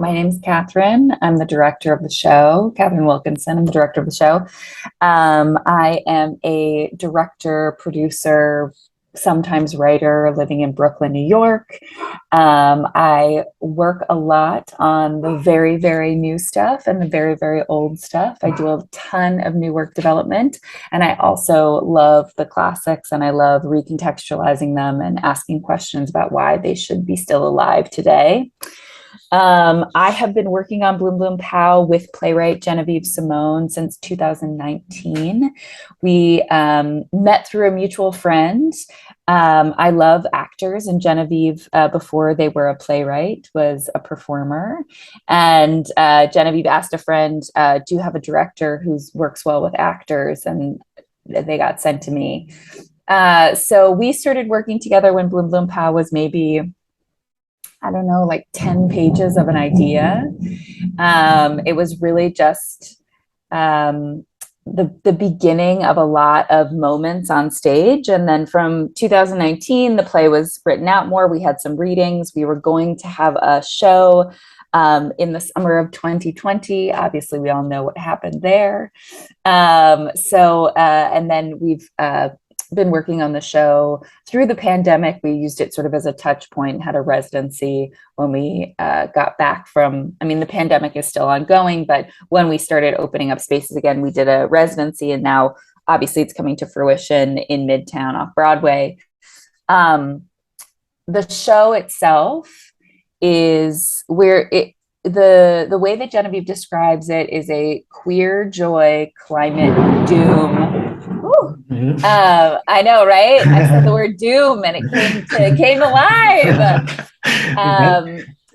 My name's Katherine. I'm the director of the show, Katherine Wilkinson. I'm the director of the show. I am a director, producer, sometimes writer living in Brooklyn, New York. I work a lot on the very, very new stuff and the very, very old stuff. I do a ton of new work development, and I also love the classics, and I love recontextualizing them and asking questions about why they should be still alive today. I have been working on Bloom Bloom Pow with playwright Genevieve Simon since 2019. We met through a mutual friend. I love actors, and Genevieve, before they were a playwright, was a performer. And Genevieve asked a friend, do you have a director who works well with actors? And they got sent to me. So we started working together when Bloom Bloom Pow was maybe, I don't know, like 10 pages of an idea. It was really just the beginning of a lot of moments on stage. And then from 2019, the play was written out more. We had some readings. We were going to have a show in the summer of 2020. Obviously, we all know what happened there. And then we've been working on the show through the pandemic. We used it sort of as a touch point, had a residency when we got back from, the pandemic is still ongoing, but when we started opening up spaces again, we did a residency, and now obviously it's coming to fruition in Midtown off Broadway. The show itself is the way that Genevieve describes it is a queer joy climate doom. I know, right? I said the word doom and it came alive.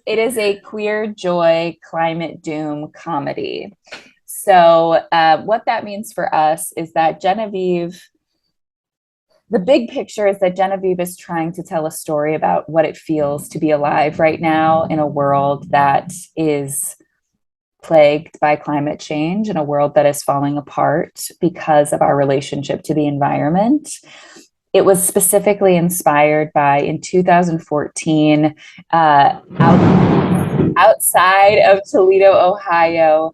It is a queer joy climate doom comedy. So what that means for us is that Genevieve, the big picture is that Genevieve is trying to tell a story about what it feels to be alive right now in a world that is plagued by climate change, in a world that is falling apart because of our relationship to the environment. It was specifically inspired by, in 2014, outside of Toledo, Ohio,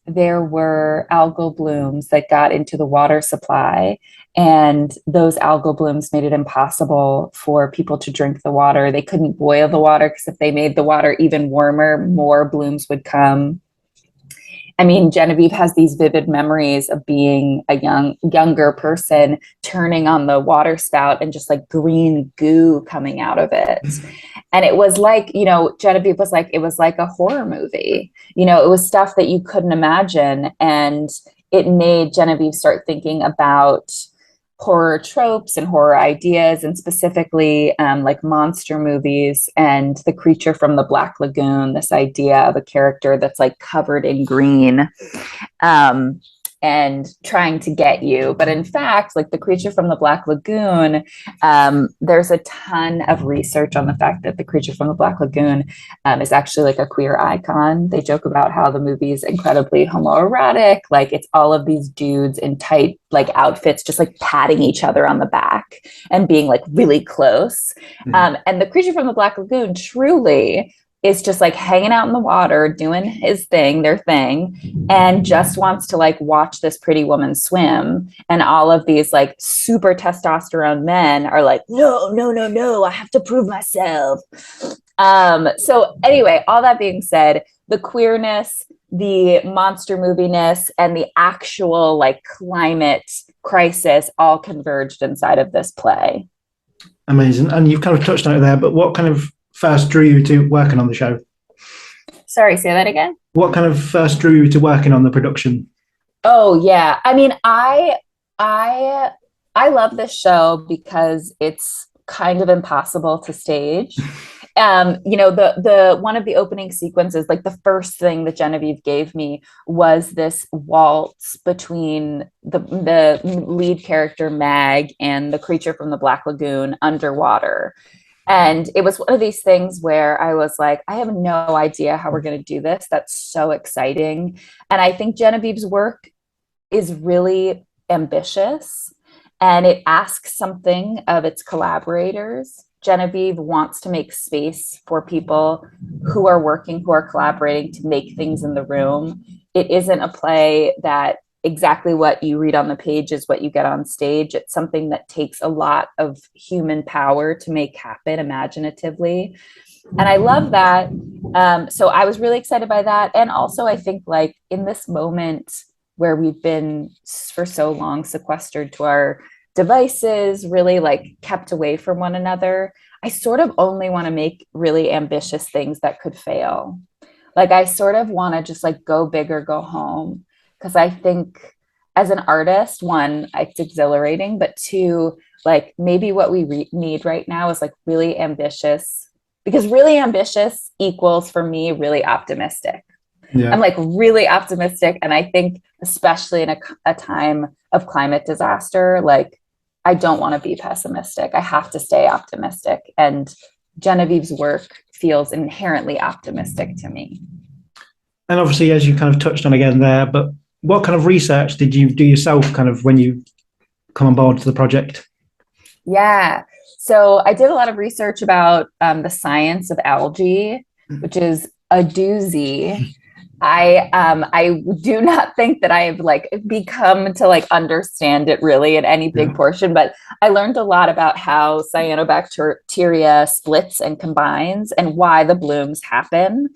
there were algal blooms that got into the water supply, and those algal blooms made it impossible for people to drink the water. They couldn't boil the water because if they made the water even warmer, more blooms would come. Genevieve has these vivid memories of being a younger person, turning on the water spout and just like green goo coming out of it. And it was like, Genevieve was like, it was like a horror movie. It was stuff that you couldn't imagine. And it made Genevieve start thinking about horror tropes and horror ideas, and specifically like monster movies and The Creature from the Black Lagoon, this idea of a character that's like covered in green and trying to get you. But in fact, like The Creature from the Black Lagoon, there's a ton of research on the fact that The Creature from the Black Lagoon is actually like a queer icon. They joke about how the movie is incredibly homoerotic. Like it's all of these dudes in tight like outfits, just like patting each other on the back and being like really close. And The Creature from the Black Lagoon truly is just like hanging out in the water, doing their thing, and just wants to like watch this pretty woman swim. And all of these like super testosterone men are like, no, I have to prove myself. So anyway, all that being said, the queerness, the monster moviness, and the actual like climate crisis all converged inside of this play. Amazing. And you've kind of touched on it there, but what kind of first drew you to working on the show? Sorry, say that again. What kind of first drew you to working on the production? Oh yeah, I love this show because it's kind of impossible to stage. The one of the opening sequences, like the first thing that Genevieve gave me was this waltz between the lead character Mag and the creature from the Black Lagoon underwater. And it was one of these things where I was like, I have no idea how we're going to do this. That's so exciting. And I think Genevieve's work is really ambitious, and it asks something of its collaborators. Genevieve wants to make space for people who are working, who are collaborating to make things in the room. It isn't a play that exactly what you read on the page is what you get on stage. It's something that takes a lot of human power to make happen imaginatively. And I love that. So I was really excited by that. And also, I think like in this moment where we've been for so long sequestered to our devices, really like kept away from one another, I sort of only want to make really ambitious things that could fail. Like I sort of want to just like go big or go home. Because I think as an artist, one, it's exhilarating, but two, like maybe what we need right now is like really ambitious, because really ambitious equals for me really optimistic. Yeah. I'm like really optimistic. And I think, especially in a time of climate disaster, like I don't want to be pessimistic. I have to stay optimistic. And Genevieve's work feels inherently optimistic to me. And obviously, as you kind of touched on again there, but what kind of research did you do yourself kind of when you come on board to the project? Yeah. So I did a lot of research about the science of algae, which is a doozy. I do not think that I have like become to like understand it really in any big portion, but I learned a lot about how cyanobacteria splits and combines and why the blooms happen.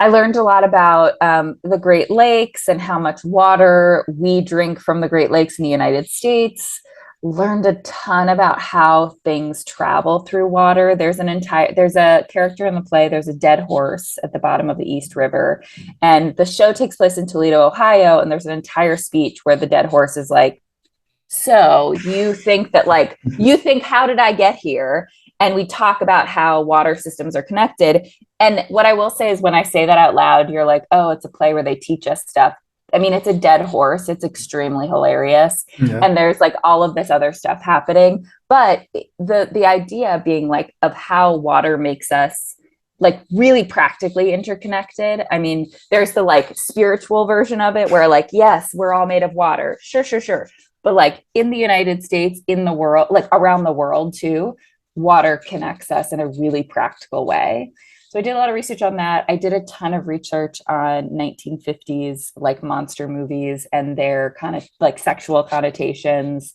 I learned a lot about the Great Lakes and how much water we drink from the Great Lakes in the United States. Learned a ton about how things travel through water. There's a character in the play, there's a dead horse at the bottom of the East River. And the show takes place in Toledo, Ohio. And there's an entire speech where the dead horse is like, so you think that like, you think, how did I get here? And we talk about how water systems are connected. And what I will say is when I say that out loud, you're like, oh, it's a play where they teach us stuff. I mean, it's a dead horse. It's extremely hilarious. Yeah. And there's like all of this other stuff happening. But the idea being like of how water makes us like really practically interconnected. I mean, there's the like spiritual version of it where like, yes, we're all made of water. Sure. But like in the United States, in the world, like around the world too, water connects us in a really practical way. So I did a lot of research on that. I did a ton of research on 1950s like monster movies and their kind of like sexual connotations.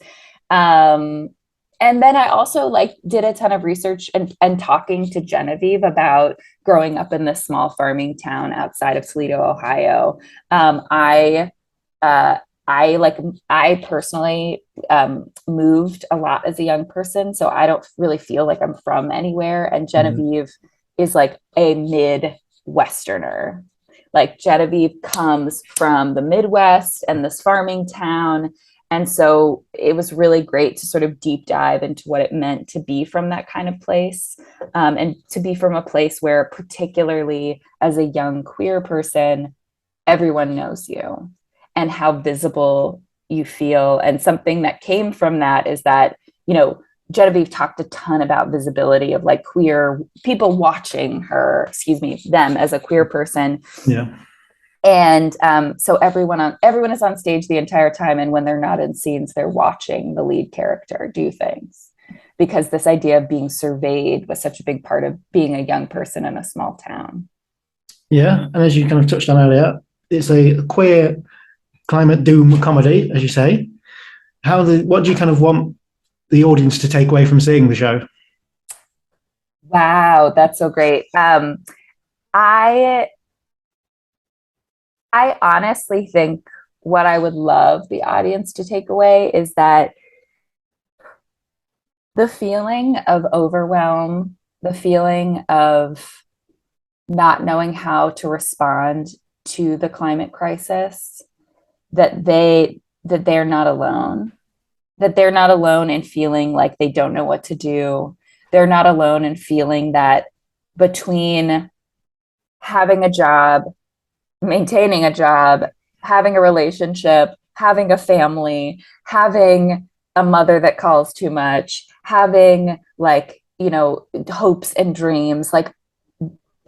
And then I also like did a ton of research and talking to Genevieve about growing up in this small farming town outside of Toledo, Ohio. I personally moved a lot as a young person, so I don't really feel like I'm from anywhere. And Genevieve is like a Midwesterner. Like Genevieve comes from the Midwest and this farming town. And so it was really great to sort of deep dive into what it meant to be from that kind of place, and to be from a place where, particularly as a young queer person, everyone knows you and how visible you feel. And something that came from that is that, you know, Genevieve talked a ton about visibility of like queer people watching them as a queer person. Yeah. And so everyone is on stage the entire time. And when they're not in scenes, they're watching the lead character do things, because this idea of being surveyed was such a big part of being a young person in a small town. Yeah. And as you kind of touched on earlier, it's a queer climate doom comedy, as you say. What do you kind of want the audience to take away from seeing the show? Wow, that's so great. I honestly think what I would love the audience to take away is that the feeling of overwhelm, the feeling of not knowing how to respond to the climate crisis, that they're not alone, that they're not alone in feeling like they don't know what to do. They're not alone in feeling that between having a job, maintaining a job, having a relationship, having a family, having a mother that calls too much, having like, you know, hopes and dreams, like,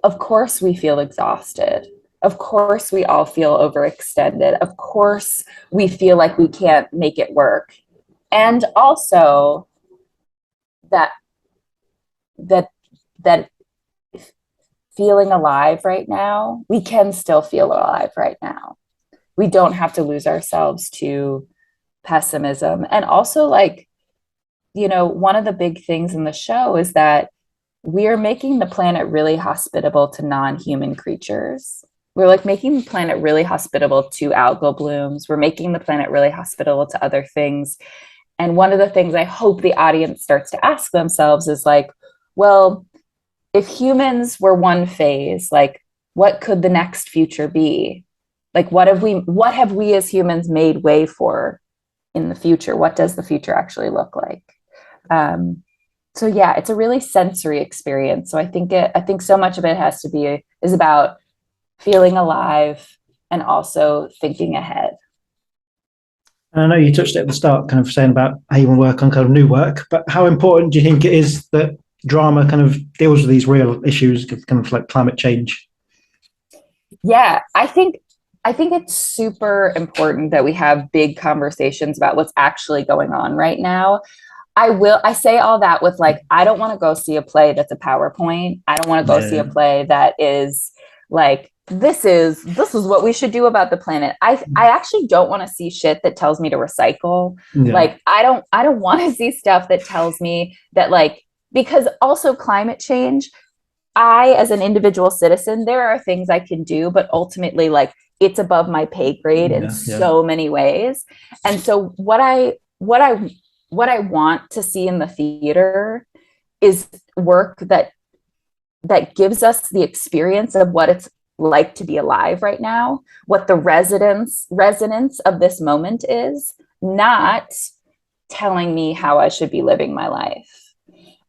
of course we feel exhausted. Of course we all feel overextended. Of course we feel like we can't make it work. And also that that that feeling alive right now, we can still feel alive right now. We don't have to lose ourselves to pessimism. And also, like, one of the big things in the show is that we are making the planet really hospitable to non-human creatures. We're like making the planet really hospitable to algal blooms. We're making the planet really hospitable to other things. And one of the things I hope the audience starts to ask themselves is like, well, if humans were one phase, like what could the next future be? Like what have we as humans made way for in the future? What does the future actually look like? So yeah, it's a really sensory experience. So I think so much of it is about feeling alive and also thinking ahead. And I know you touched it at the start, kind of saying about how you want to work on kind of new work, but how important do you think it is that drama kind of deals with these real issues, kind of like climate change? Yeah, I think it's super important that we have big conversations about what's actually going on right now. I say all that with like, I don't want to go see a play that's a PowerPoint. I don't want to go see a play that is like, this is what we should do about the planet. I actually don't want to see shit that tells me to recycle. Yeah. Like, I don't want to see stuff that tells me that, like, because also climate change, I, as an individual citizen, there are things I can do, but ultimately, like, it's above my pay grade in so many ways. And so what I want to see in the theater is work that gives us the experience of what it's like to be alive right now, what the resonance of this moment is, not telling me how I should be living my life.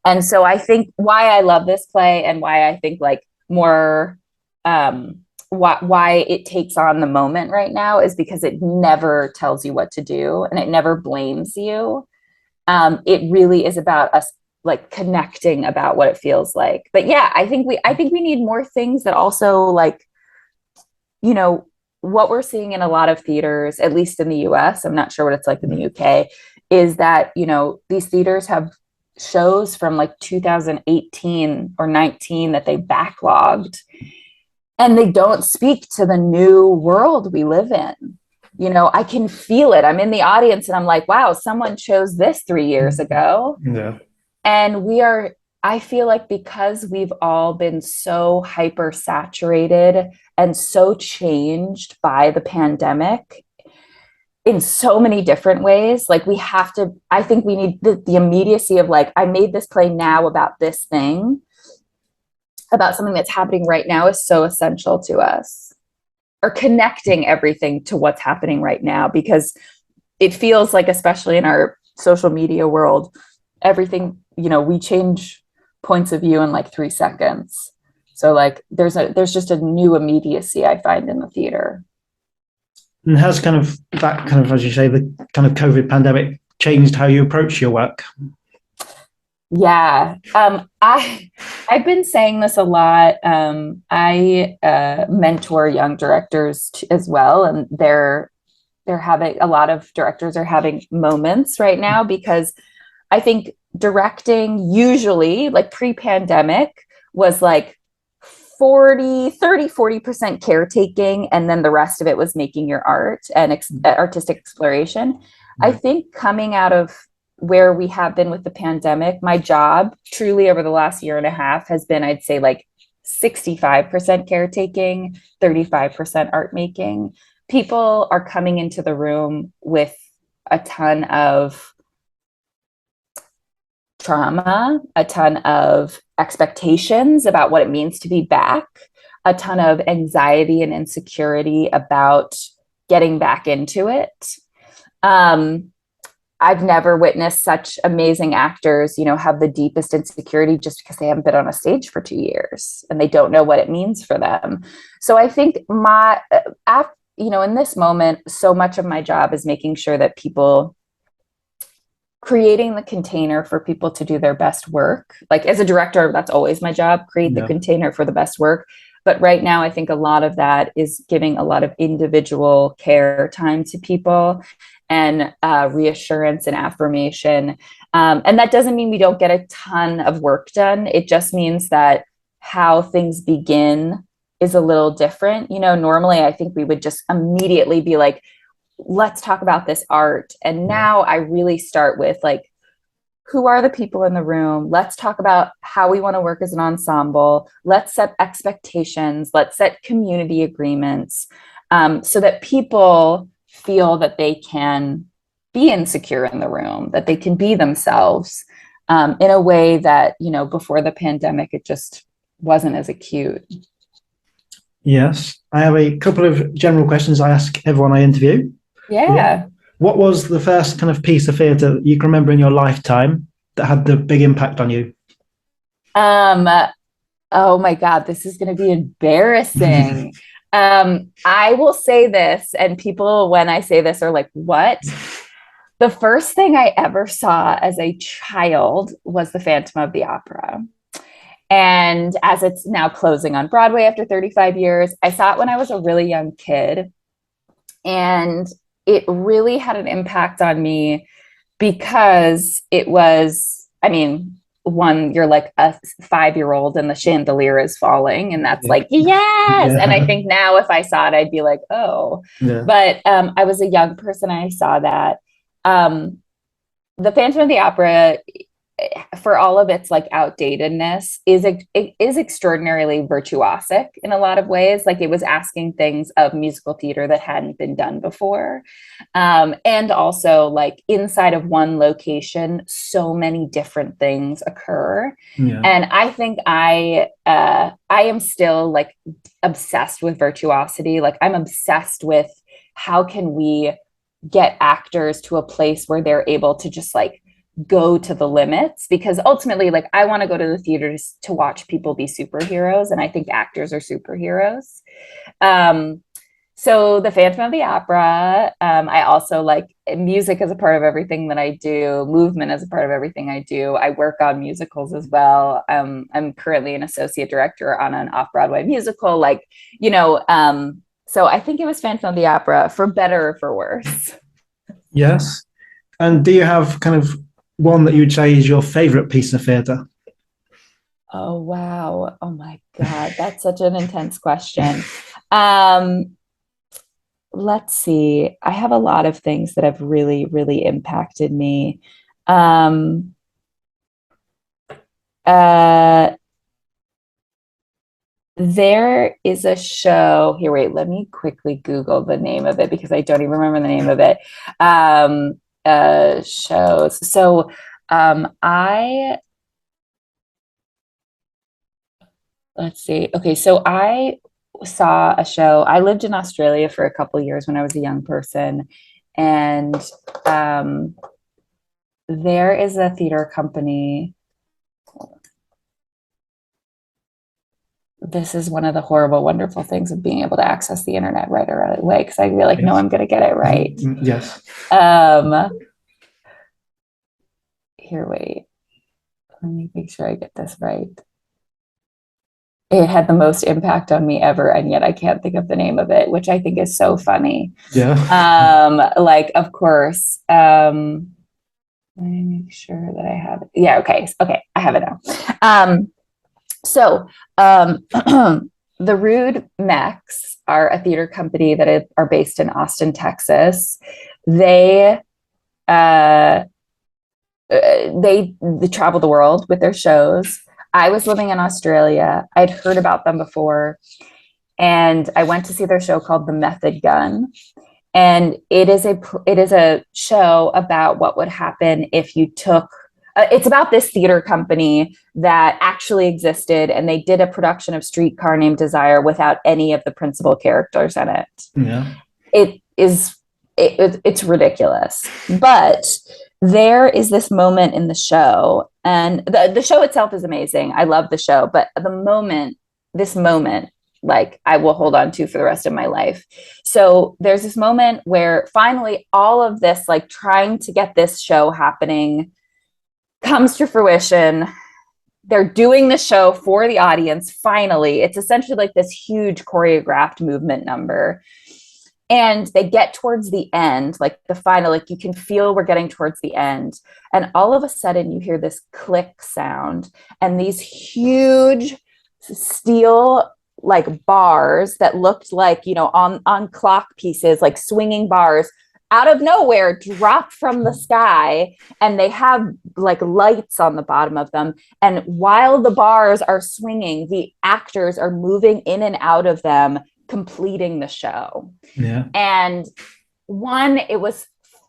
And so I think why I love this play and why I think like more why it takes on the moment right now is because it never tells you what to do and it never blames you. It really is about us like connecting about what it feels like. But yeah, I think we need more things that also like, what we're seeing in a lot of theaters, at least in the US, I'm not sure what it's like in the UK, is that, these theaters have shows from like 2018 or 19 that they backlogged and they don't speak to the new world we live in. I can feel it. I'm in the audience and I'm like, wow, someone chose this 3 years ago. Yeah. And I feel like because we've all been so hyper saturated and so changed by the pandemic in so many different ways, like I think we need the immediacy of like, I made this play now about this thing, about something that's happening right now is so essential to us. Or connecting everything to what's happening right now, because it feels like, especially in our social media world, everything, we change points of view in like 3 seconds. So like there's just a new immediacy I find in the theater. And has kind of that kind of, as you say, the kind of COVID pandemic changed how you approach your work? Yeah. I've been saying this a lot. I mentor young directors as well, and they're having, a lot of directors are having moments right now, because I think directing usually, like pre-pandemic, was like 40% caretaking, and then the rest of it was making your art and artistic exploration. I think coming out of where we have been with the pandemic, my job truly over the last year and a half has been, I'd say, like 65% caretaking, 35% art making. People are coming into the room with a ton of trauma, a ton of expectations about what it means to be back, a ton of anxiety and insecurity about getting back into it. I've never witnessed such amazing actors, have the deepest insecurity just because they haven't been on a stage for 2 years and they don't know what it means for them. So I think in this moment, so much of my job is making sure that creating the container for people to do their best work. Like as a director, that's always my job, create the container for the best work. But right now, I think a lot of that is giving a lot of individual care time to people and reassurance and affirmation. And that doesn't mean we don't get a ton of work done. It just means that how things begin is a little different. Normally I think we would just immediately be like, let's talk about this art. And now I really start with like, who are the people in the room? Let's talk about how we want to work as an ensemble. Let's set expectations. Let's set community agreements, so that people feel that they can be insecure in the room, that they can be themselves, in a way that, before the pandemic, it just wasn't as acute. Yes. I have a couple of general questions I ask everyone I interview. Yeah. What was the first kind of piece of theatre you can remember in your lifetime that had the big impact on you? Oh my God, this is going to be embarrassing. I will say this, and people, when I say this, are like, what? The first thing I ever saw as a child was The Phantom of the Opera. And as it's now closing on Broadway after 35 years, I saw it when I was a really young kid. And it really had an impact on me because it was, one, you're like a 5-year-old and the chandelier is falling, and that's like, yes. And I think now if I saw it, I'd be like, oh. But I was a young person, I saw that. The Phantom of the Opera, for all of its like outdatedness, it is extraordinarily virtuosic in a lot of ways. Like, it was asking things of musical theater that hadn't been done before, and also like inside of one location, so many different things occur. And I think I am still like obsessed with virtuosity. Like, I'm obsessed with how can we get actors to a place where they're able to just like go to the limits, because ultimately, like, I want to go to the theaters to watch people be superheroes, and I think actors are superheroes. So The Phantom of the Opera. I also like music as a part of everything that I do, movement as a part of everything I do. I work on musicals as well. I'm currently an associate director on an off-Broadway musical, so I think it was Phantom of the Opera, for better or for worse. Yes. And do you have kind of one that you would say is your favorite piece of theatre? Oh, wow. Oh my God. That's such an intense question. Let's see. I have a lot of things that have really, really impacted me. There is a show here. Wait, let me quickly Google the name of it because I don't even remember the name of it. Shows. So let's see. Okay, so I saw a show. I lived in Australia for a couple of years when I was a young person, and there is a theater company. This is one of the horrible, wonderful things of being able to access the internet right away, because I feel like, no, I'm going to get it right. Yes. Here, wait. Let me make sure I get this right. It had the most impact on me ever, and yet I can't think of the name of it, which I think is so funny. Like, of course. Let me make sure that I have it. Yeah, okay, I have it now. So the Rude Mechs are a theater company that are based in Austin, Texas. They travel the world with their shows. I was living in Australia. I'd heard about them before, and I went to see their show called The Method Gun. And it is a show about what would happen if you took. It's about this theater company that actually existed, and they did a production of Streetcar Named Desire without any of the principal characters in it. Yeah. It's ridiculous. But there is this moment in the show, and the show itself is amazing. I love the show, but this moment, like, I will hold on to for the rest of my life. So there's this moment where finally all of this, like, trying to get this show happening, comes to fruition. They're doing the show for the audience. Finally, it's essentially like this huge choreographed movement number. And they get towards the end, like the final, like you can feel we're getting towards the end. And all of a sudden you hear this click sound and these huge steel like bars that looked like, you know, on clock pieces, like swinging bars out of nowhere drop from the sky, and they have like lights on the bottom of them. And while the bars are swinging, the actors are moving in and out of them, completing the show. Yeah. And one, it was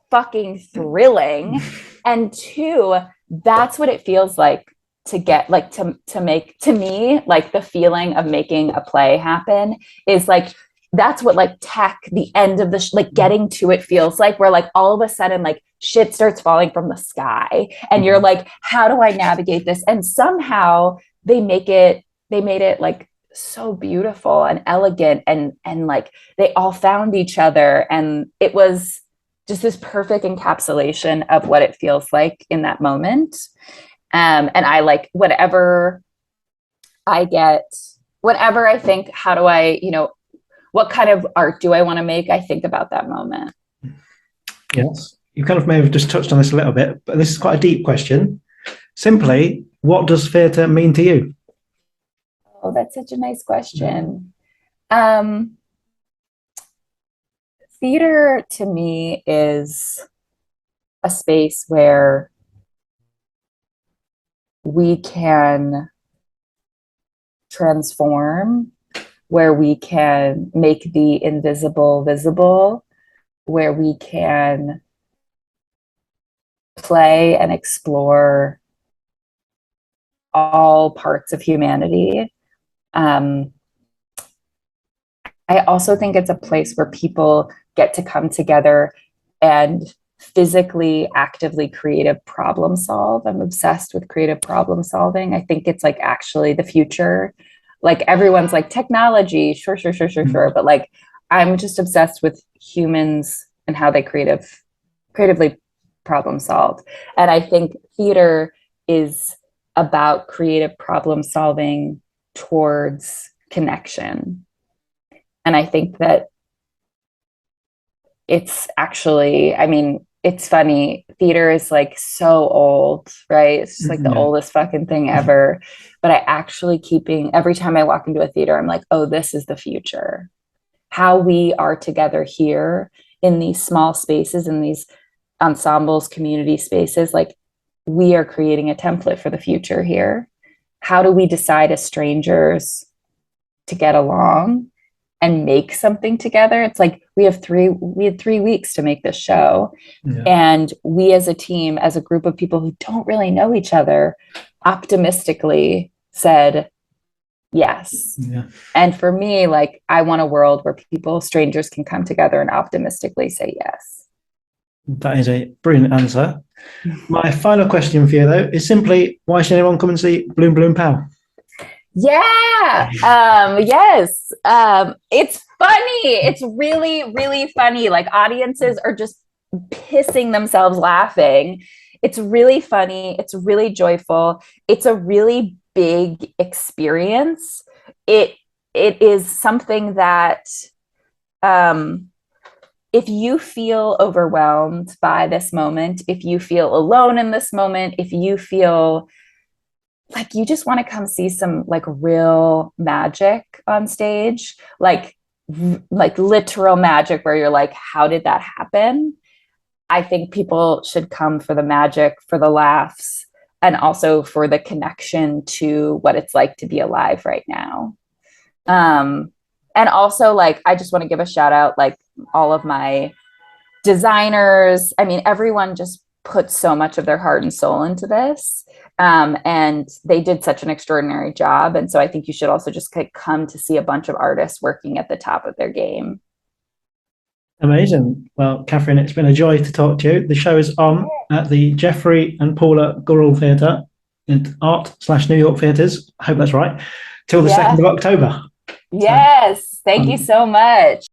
fucking thrilling. And two, that's what it feels like to get like to make, to me, like the feeling of making a play happen is like, that's what like tech, the end of the like getting to it feels like, where like all of a sudden like shit starts falling from the sky and you're like, how do I navigate this? And somehow they made it like so beautiful and elegant, and like they all found each other, and it was just this perfect encapsulation of what it feels like in that moment. And I like whenever I think, how do I, you know, what kind of art do I want to make? I think about that moment. Yes. You kind of may have just touched on this a little bit, but this is quite a deep question. Simply, what does theatre mean to you? Oh, that's such a nice question. Theater to me is a space where we can transform, where we can make the invisible visible, where we can play and explore all parts of humanity. I also think it's a place where people get to come together and physically, actively creative problem solve. I'm obsessed with creative problem solving. I think it's like actually the future. Like everyone's like technology, sure. But like I'm just obsessed with humans and how they creatively problem solve. And I think theater is about creative problem solving towards connection. And I think that it's actually, I mean, it's funny. Theater is like so old, right? It's just like the oldest fucking thing ever. But I actually every time I walk into a theater, I'm like, oh, this is the future. How we are together here in these small spaces, in these ensembles, community spaces, like we are creating a template for the future here. How do we decide as strangers to get along and make something together? It's like we had 3 weeks to make this show. Yeah. And we as a team, as a group of people who don't really know each other, optimistically said yes. Yeah. And for me, like I want a world where strangers can come together and optimistically say yes. That is a brilliant answer. My final question for you though is simply, why should anyone come and see Bloom Bloom Pow? Yeah. Yes. It's funny. It's really, really funny. Like audiences are just pissing themselves laughing. It's really funny. It's really joyful. It's a really big experience. It is something that, if you feel overwhelmed by this moment, if you feel alone in this moment, if you feel like you just want to come see some like real magic on stage, like literal magic where you're like, how did that happen? I think people should come for the magic, for the laughs, and also for the connection to what it's like to be alive right now. And also like, I just want to give a shout out, like all of my designers. I mean, everyone just put so much of their heart and soul into this. And they did such an extraordinary job. And so I think you should also just come to see a bunch of artists working at the top of their game. Amazing. Well, Katherine, it's been a joy to talk to you. The show is on at the Geoffrey and Paula Gural Theatre at A.R.T/New York Theatres. I hope that's right. Till the 2nd of October. Yes. Thank you so much.